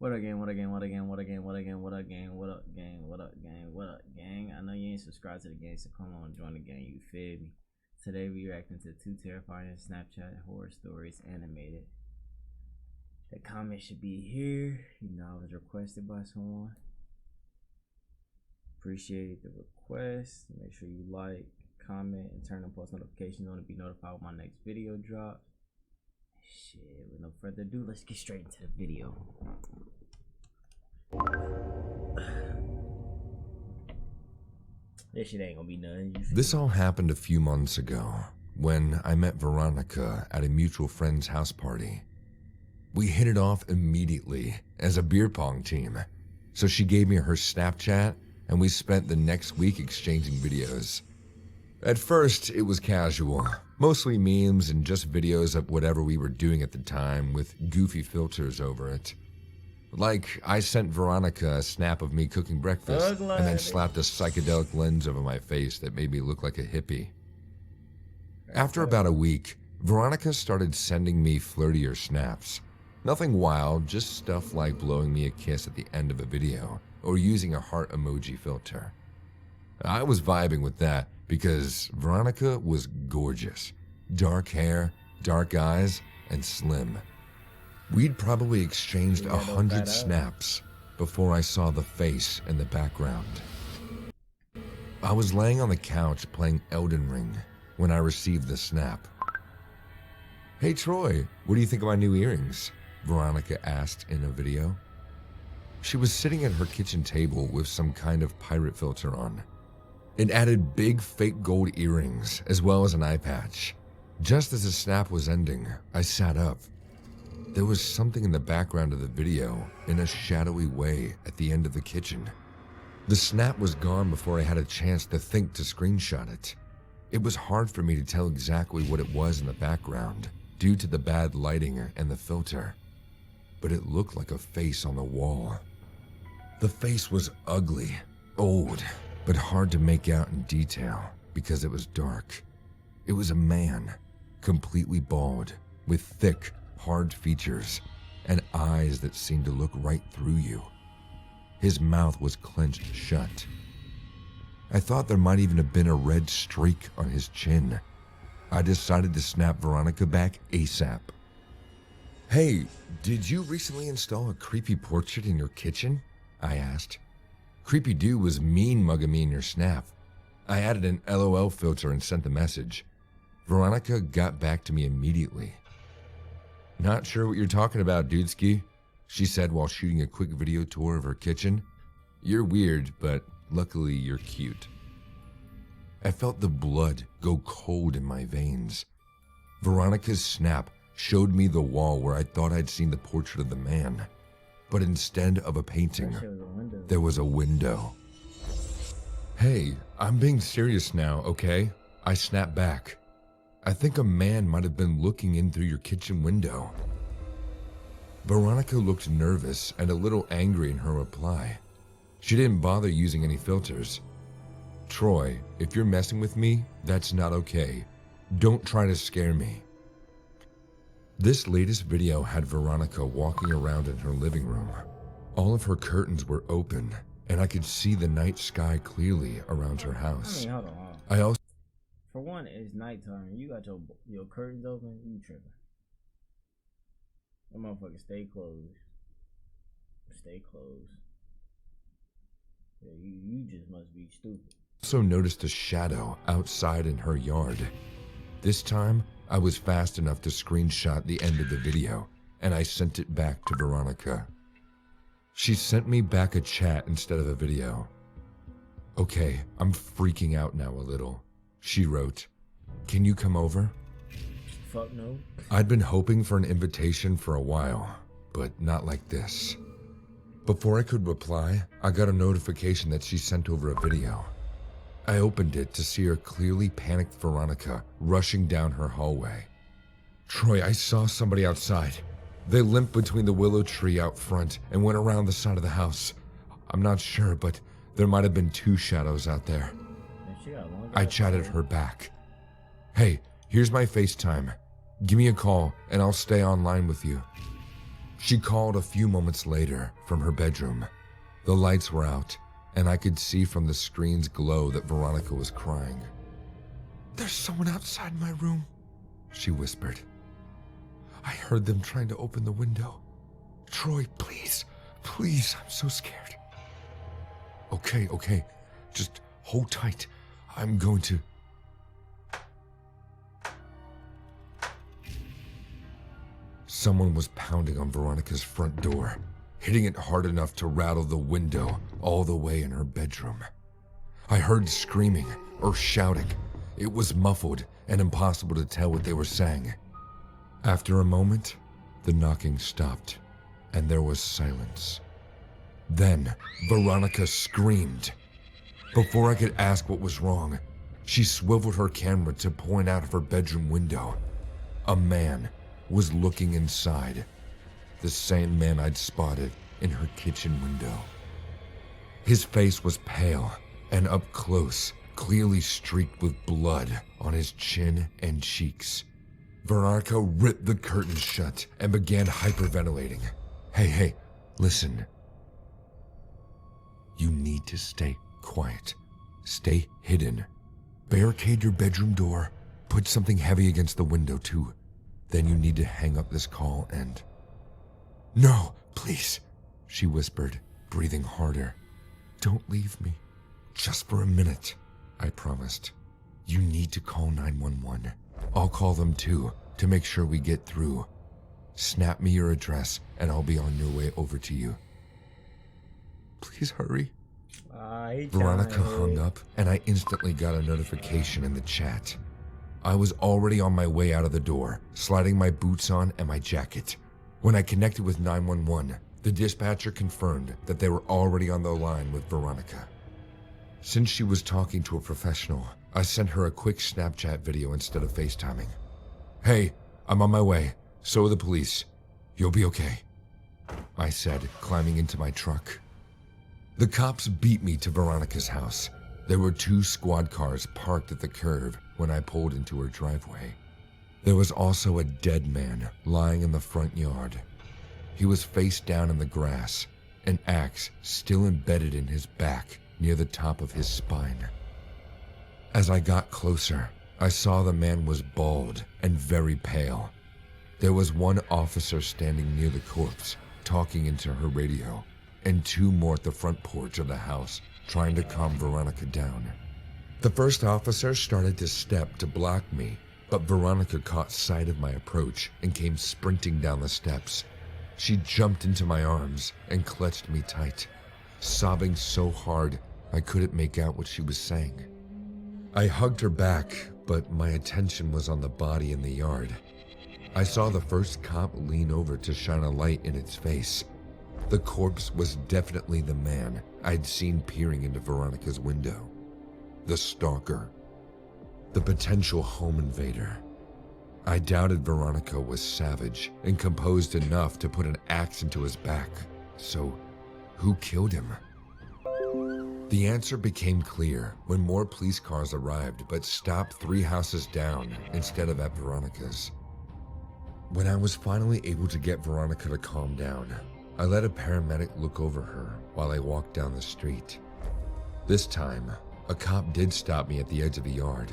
What up, gang? What up, gang? What up, gang? What up, gang? What up, gang? What up, gang? What up, gang? What up, gang? What up, gang? I know you ain't subscribed to the gang, so come on, join the gang. You feel me? Today we reacting to 2 terrifying Snapchat horror stories animated. The comment should be here. You know, I was requested by someone. Appreciate the request. Make sure you like, comment, and turn on post notifications on to be notified when my next video drops. Shit, with no further ado, let's get straight into the video. This shit ain't gonna be nothing. This all happened a few months ago when I met Veronica at a mutual friend's house party. We hit it off immediately as a beer pong team, so she gave me her Snapchat and we spent the next week exchanging videos. At first, it was casual, mostly memes and just videos of whatever we were doing at the time with goofy filters over it. Like, I sent Veronica a snap of me cooking breakfast and then slapped a psychedelic lens over my face that made me look like a hippie. After about a week, Veronica started sending me flirtier snaps. Nothing wild, just stuff like blowing me a kiss at the end of a video or using a heart emoji filter. I was vibing with that because Veronica was gorgeous. Dark hair, dark eyes, and slim. We'd probably exchanged 100 snaps before I saw the face in the background. I was laying on the couch playing Elden Ring when I received the snap. "Hey Troy, what do you think of my new earrings?" Veronica asked in a video. She was sitting at her kitchen table with some kind of pirate filter on. It added big fake gold earrings as well as an eye patch. Just as the snap was ending, I sat up. There was something in the background of the video in a shadowy way at the end of the kitchen. The snap was gone before I had a chance to think to screenshot it. It was hard for me to tell exactly what it was in the background due to the bad lighting and the filter, but it looked like a face on the wall. The face was ugly, old, but hard to make out in detail because it was dark. It was a man, completely bald, with thick, hard features and eyes that seemed to look right through you. His mouth was clenched shut. I thought there might even have been a red streak on his chin. I decided to snap Veronica back ASAP. "Hey, did you recently install a creepy portrait in your kitchen?" I asked. "Creepy dude was mean mugging me in your snap." I added an LOL filter and sent the message. Veronica got back to me immediately. "Not sure what you're talking about, dudeski," she said while shooting a quick video tour of her kitchen. "You're weird, but luckily you're cute." I felt the blood go cold in my veins. Veronica's snap showed me the wall where I thought I'd seen the portrait of the man, but instead of a painting, there was a window. "Hey, I'm being serious now, okay?" I snapped back. "I think a man might have been looking in through your kitchen window." Veronica looked nervous and a little angry in her reply. She didn't bother using any filters. "Troy, if you're messing with me, that's not okay. Don't try to scare me." This latest video had Veronica walking around in her living room. All of her curtains were open, and I could see the night sky clearly around her house. Hold on. I also For one, it's nighttime. You got your curtains open. You tripping? That motherfucker stay closed. Stay closed. Yeah, you just must be stupid. noticed a shadow outside in her yard. This time, I was fast enough to screenshot the end of the video, and I sent it back to Veronica. She sent me back a chat instead of a video. "Okay, I'm freaking out now a little," she wrote. "Can you come over?" Fuck no. I'd been hoping for an invitation for a while, but not like this. Before I could reply, I got a notification that she sent over a video. I opened it to see her clearly panicked Veronica rushing down her hallway. "Troy, I saw somebody outside. They limped between the willow tree out front and went around the side of the house. I'm not sure, but there might have been 2 shadows out there." I chatted her back. "Hey, here's my FaceTime. Give me a call and I'll stay online with you." She called a few moments later from her bedroom. The lights were out, and I could see from the screen's glow that Veronica was crying. "There's someone outside my room," she whispered. "I heard them trying to open the window. Troy, please, please, I'm so scared." Okay, just hold tight. I'm going to... Someone was pounding on Veronica's front door, hitting it hard enough to rattle the window all the way in her bedroom. I heard screaming or shouting. It was muffled and impossible to tell what they were saying. After a moment, the knocking stopped, and there was silence. Then, Veronica screamed. Before I could ask what was wrong, she swiveled her camera to point out of her bedroom window. A man was looking inside, the same man I'd spotted in her kitchen window. His face was pale and up close, clearly streaked with blood on his chin and cheeks. Veronica ripped the curtains shut and began hyperventilating. Hey, listen. You need to stay quiet. Stay hidden. Barricade your bedroom door. Put something heavy against the window, too. Then you need to hang up this call and... No, please, she whispered, breathing harder. Don't leave me. Just for a minute, I promised. You need to call 911. I'll call them too, to make sure we get through. Snap me your address and I'll be on your way over to you. Please hurry. Veronica hung up and I instantly got a notification in the chat. I was already on my way out of the door, sliding my boots on and my jacket. When I connected with 911, the dispatcher confirmed that they were already on the line with Veronica. Since she was talking to a professional, I sent her a quick Snapchat video instead of FaceTiming. Hey, I'm on my way. So are the police. You'll be okay, I said, climbing into my truck. The cops beat me to Veronica's house. There were 2 squad cars parked at the curb when I pulled into her driveway. There was also a dead man lying in the front yard. He was face down in the grass, an axe still embedded in his back near the top of his spine. As I got closer, I saw the man was bald and very pale. There was 1 officer standing near the corpse, talking into her radio, and 2 more at the front porch of the house, trying to calm Veronica down. The first officer started to step to block me, but Veronica caught sight of my approach and came sprinting down the steps. She jumped into my arms and clutched me tight, sobbing so hard I couldn't make out what she was saying. I hugged her back, but my attention was on the body in the yard. I saw the first cop lean over to shine a light in its face. The corpse was definitely the man I'd seen peering into Veronica's window. The stalker. The potential home invader. I doubted Veronica was savage and composed enough to put an axe into his back. So, who killed him? The answer became clear when more police cars arrived but stopped 3 houses down instead of at Veronica's. When I was finally able to get Veronica to calm down, I let a paramedic look over her while I walked down the street. This time, a cop did stop me at the edge of the yard.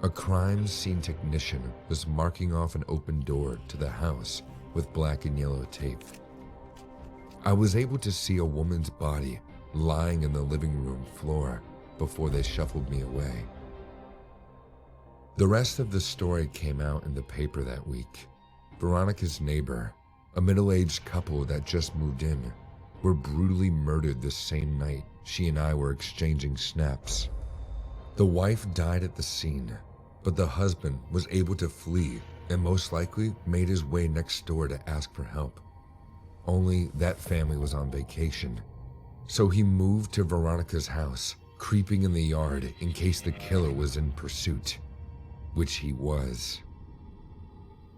A crime scene technician was marking off an open door to the house with black and yellow tape. I was able to see a woman's body lying in the living room floor before they shuffled me away. The rest of the story came out in the paper that week. Veronica's neighbor, a middle-aged couple that just moved in, were brutally murdered the same night she and I were exchanging snaps. The wife died at the scene, but the husband was able to flee and most likely made his way next door to ask for help. Only that family was on vacation, so he moved to Veronica's house, creeping in the yard in case the killer was in pursuit, which he was.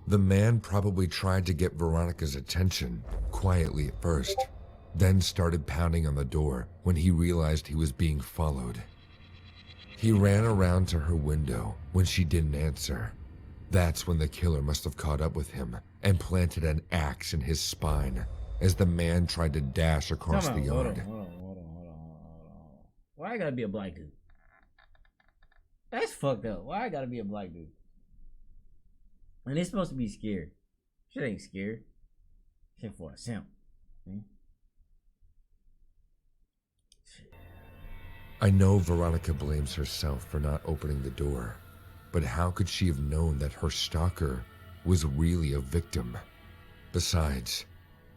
The man probably tried to get Veronica's attention, quietly at first, then started pounding on the door when he realized he was being followed. He ran around to her window when she didn't answer. That's when the killer must have caught up with him and planted an axe in his spine as the man tried to dash across the yard. Hold on. Why I gotta be a black dude? That's fucked up. Why I gotta be a black dude? And it's supposed to be scared. Shit ain't scared. Shit for a simp. See? I know Veronica blames herself for not opening the door, but how could she have known that her stalker was really a victim? Besides,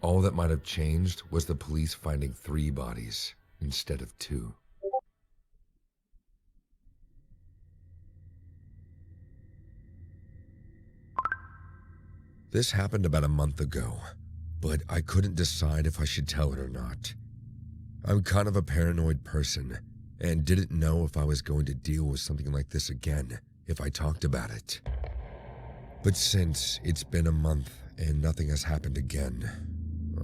all that might have changed was the police finding 3 bodies instead of 2. This happened about a month ago, but I couldn't decide if I should tell it or not. I'm kind of a paranoid person and didn't know if I was going to deal with something like this again if I talked about it. But since it's been a month and nothing has happened again,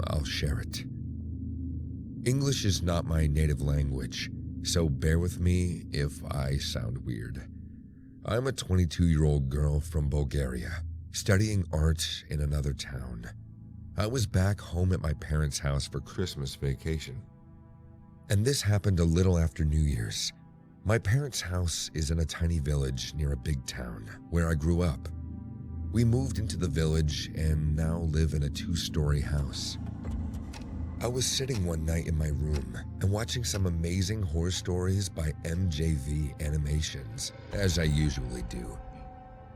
I'll share it. English is not my native language, so bear with me if I sound weird. I'm a 22-year-old girl from Bulgaria, studying art in another town. I was back home at my parents' house for Christmas vacation. And this happened a little after New Year's. My parents' house is in a tiny village near a big town where I grew up. We moved into the village and now live in a 2-story house. I was sitting one night in my room and watching some amazing horror stories by MJV Animations, as I usually do.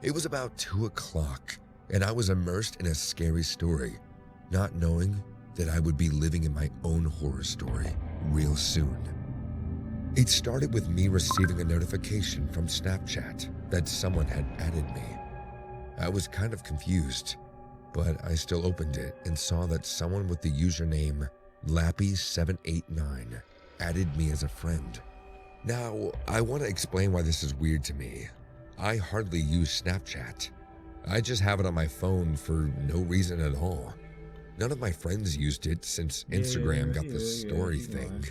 It was about 2 o'clock, and I was immersed in a scary story, not knowing that I would be living in my own horror story real soon. It started with me receiving a notification from Snapchat that someone had added me. I was kind of confused, but I still opened it and saw that someone with the username Lappy789 added me as a friend. Now, I want to explain why this is weird to me. I hardly use Snapchat. I just have it on my phone for no reason at all. None of my friends used it since Instagram got the story thing,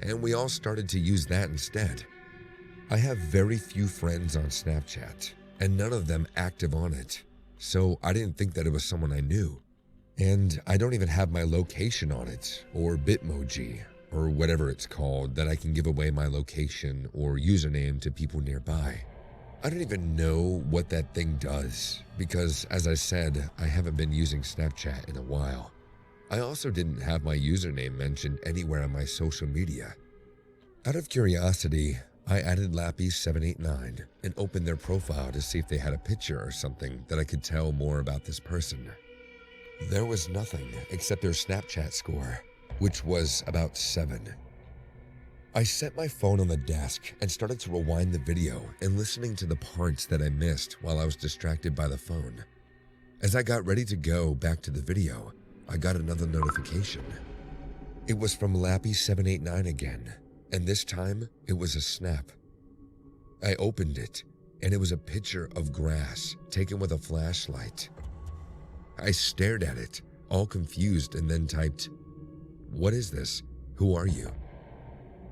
and we all started to use that instead. I have very few friends on Snapchat, and none of them active on it, so I didn't think that it was someone I knew. And I don't even have my location on it, or Bitmoji, or whatever it's called that I can give away my location or username to people nearby. I don't even know what that thing does, because as I said, I haven't been using Snapchat in a while. I also didn't have my username mentioned anywhere on my social media. Out of curiosity, I added Lappy789 and opened their profile to see if they had a picture or something that I could tell more about this person. There was nothing except their Snapchat score, which was about 7. I set my phone on the desk and started to rewind the video and listening to the parts that I missed while I was distracted by the phone. As I got ready to go back to the video, I got another notification. It was from Lappy789 again, and this time it was a snap. I opened it, and it was a picture of grass taken with a flashlight. I stared at it, all confused, and then typed, "What is this? Who are you?"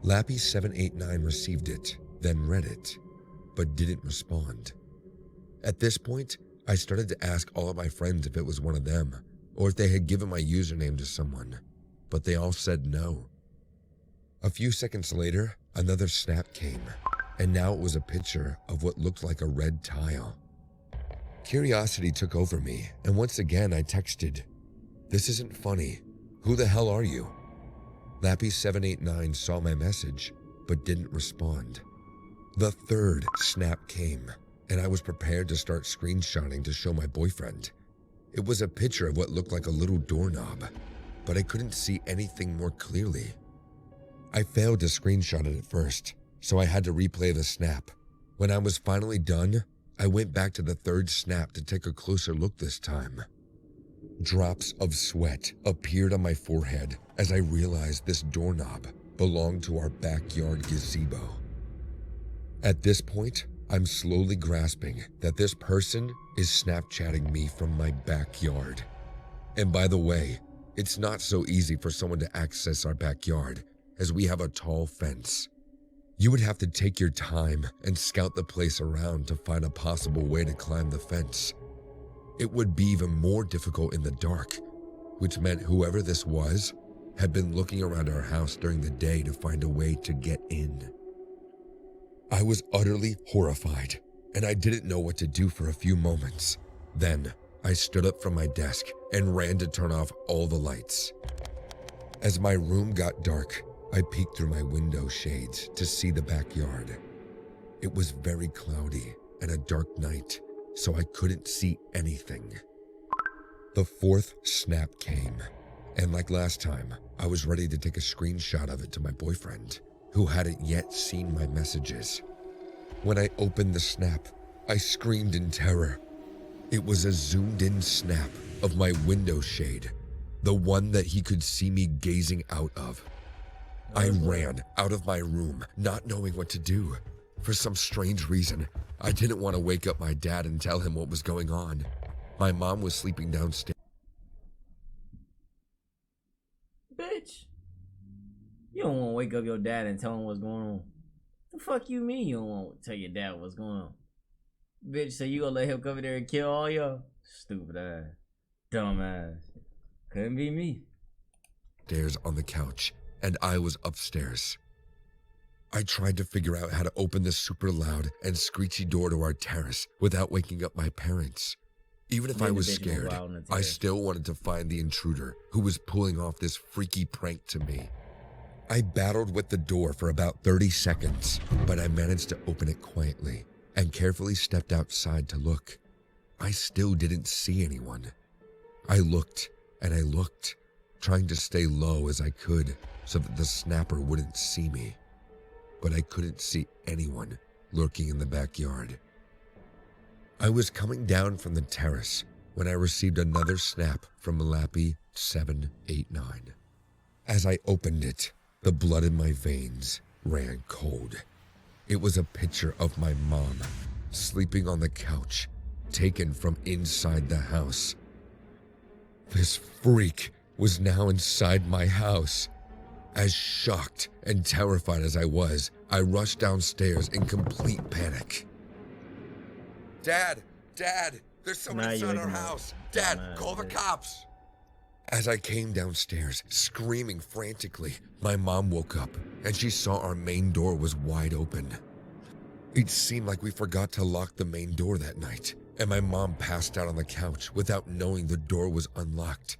Lappy789 received it, then read it, but didn't respond. At this point, I started to ask all of my friends if it was one of them, or if they had given my username to someone, but they all said no. A few seconds later, another snap came, and now it was a picture of what looked like a red tile. Curiosity took over me, and once again I texted, "This isn't funny. Who the hell are you?" Lappy789 saw my message, but didn't respond. The third snap came, and I was prepared to start screenshotting to show my boyfriend. It was a picture of what looked like a little doorknob, but I couldn't see anything more clearly. I failed to screenshot it at first, so I had to replay the snap. When I was finally done, I went back to the third snap to take a closer look this time. Drops of sweat appeared on my forehead as I realized this doorknob belonged to our backyard gazebo. At this point, I'm slowly grasping that this person is Snapchatting me from my backyard. And by the way, it's not so easy for someone to access our backyard, as we have a tall fence. You would have to take your time and scout the place around to find a possible way to climb the fence. it would be even more difficult in the dark, which meant whoever this was had been looking around our house during the day to find a way to get in. I was utterly horrified, and I didn't know what to do for a few moments. Then, I stood up from my desk and ran to turn off all the lights. As my room got dark, I peeked through my window shades to see the backyard. It was very cloudy and a dark night, so I couldn't see anything. The fourth snap came, and like last time, I was ready to take a screenshot of it to my boyfriend, who hadn't yet seen my messages. When I opened the snap, I screamed in terror. It was a zoomed-in snap of my window shade, the one that he could see me gazing out of. I ran out of my room, not knowing what to do. For some strange reason, I didn't want to wake up my dad and tell him what was going on. My mom was sleeping downstairs. Bitch, you don't want to wake up your dad and tell him what's going on. The fuck you mean you don't want to tell your dad what's going on? Bitch, so you gonna let him come in there and kill all y'all? Stupid ass. Dumb ass. Couldn't be me. Stairs on the couch, and I was upstairs. I tried to figure out how to open the super loud and screechy door to our terrace without waking up my parents. Even if I was scared, I still wanted to find the intruder who was pulling off this freaky prank to me. I battled with the door for about 30 seconds, but I managed to open it quietly and carefully stepped outside to look. I still didn't see anyone. I looked and I looked, trying to stay low as I could so that the snapper wouldn't see me. But I couldn't see anyone lurking in the backyard. I was coming down from the terrace when I received another snap from Lappy789. As I opened it, the blood in my veins ran cold. It was a picture of my mom sleeping on the couch, taken from inside the house. This freak was now inside my house. As shocked and terrified as I was, I rushed downstairs in complete panic. Dad, there's someone inside our house. Dad, call the cops. As I came downstairs, screaming frantically, my mom woke up and she saw our main door was wide open. It seemed like we forgot to lock the main door that night, and my mom passed out on the couch without knowing the door was unlocked.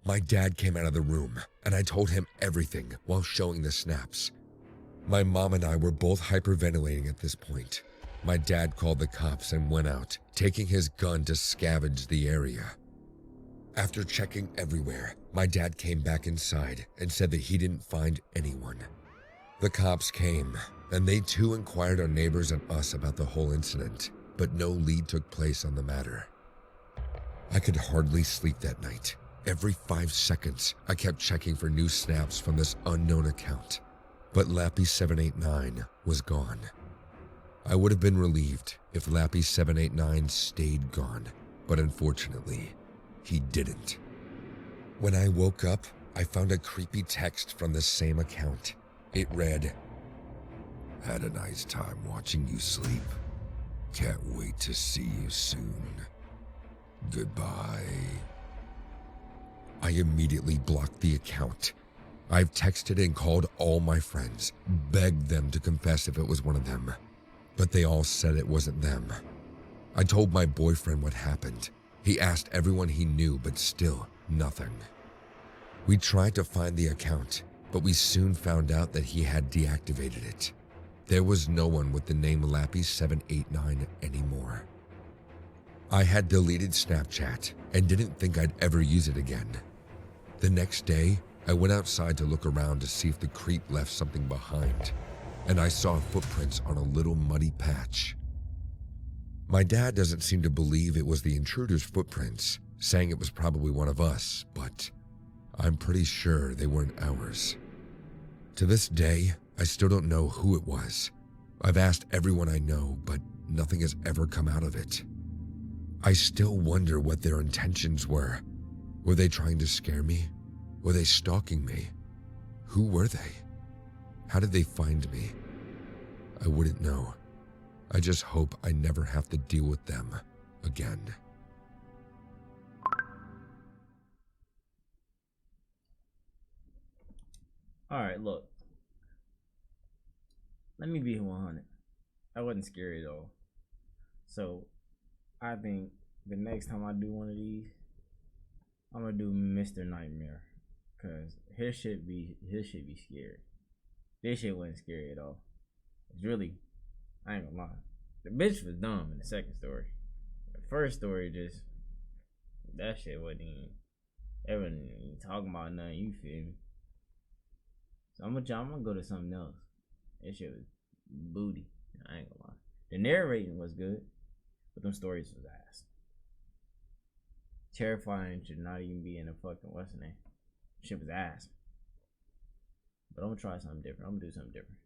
My dad came out of the room, and I told him everything while showing the snaps. My mom and I were both hyperventilating at this point. My dad called the cops and went out, taking his gun to scavenge the area. After checking everywhere, my dad came back inside and said that he didn't find anyone. The cops came, and they too inquired our neighbors and us about the whole incident, but no lead took place on the matter. I could hardly sleep that night. Every 5 seconds, I kept checking for new snaps from this unknown account, but Lappy789 was gone. I would have been relieved if Lappy789 stayed gone, but unfortunately, he didn't. When I woke up, I found a creepy text from the same account. It read, "Had a nice time watching you sleep. Can't wait to see you soon. Goodbye." I immediately blocked the account. I've texted and called all my friends, begged them to confess if it was one of them, but they all said it wasn't them. I told my boyfriend what happened. He asked everyone he knew, but still nothing. We tried to find the account, but we soon found out that he had deactivated it. There was no one with the name Lappy789 anymore. I had deleted Snapchat and didn't think I'd ever use it again. The next day, I went outside to look around to see if the creep left something behind, and I saw footprints on a little muddy patch. My dad doesn't seem to believe it was the intruder's footprints, saying it was probably one of us, but I'm pretty sure they weren't ours. To this day, I still don't know who it was. I've asked everyone I know, but nothing has ever come out of it. I still wonder what their intentions were. Were they trying to scare me? Were they stalking me? Who were they? How did they find me? I wouldn't know. I just hope I never have to deal with them again. Alright, look. Let me be 100. I wasn't scary at all. So, I think the next time I do one of these, I'm gonna do Mr. Nightmare. Cause his shit be scary. This shit wasn't scary at all. It's really, I ain't gonna lie. The bitch was dumb in the second story. The first story just, that shit wasn't even talking about nothing, you feel me? So I'm gonna go to something else. That shit was booty. I ain't gonna lie. The narrating was good, but them stories was ass. Terrifying should not even be in a fucking what's the name? Shit was ass. But I'm gonna try something different. I'm gonna do something different.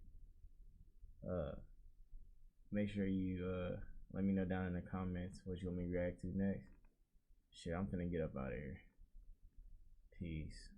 Make sure you let me know down in the comments what you want me to react to next. Shit, I'm finna get up out of here. Peace.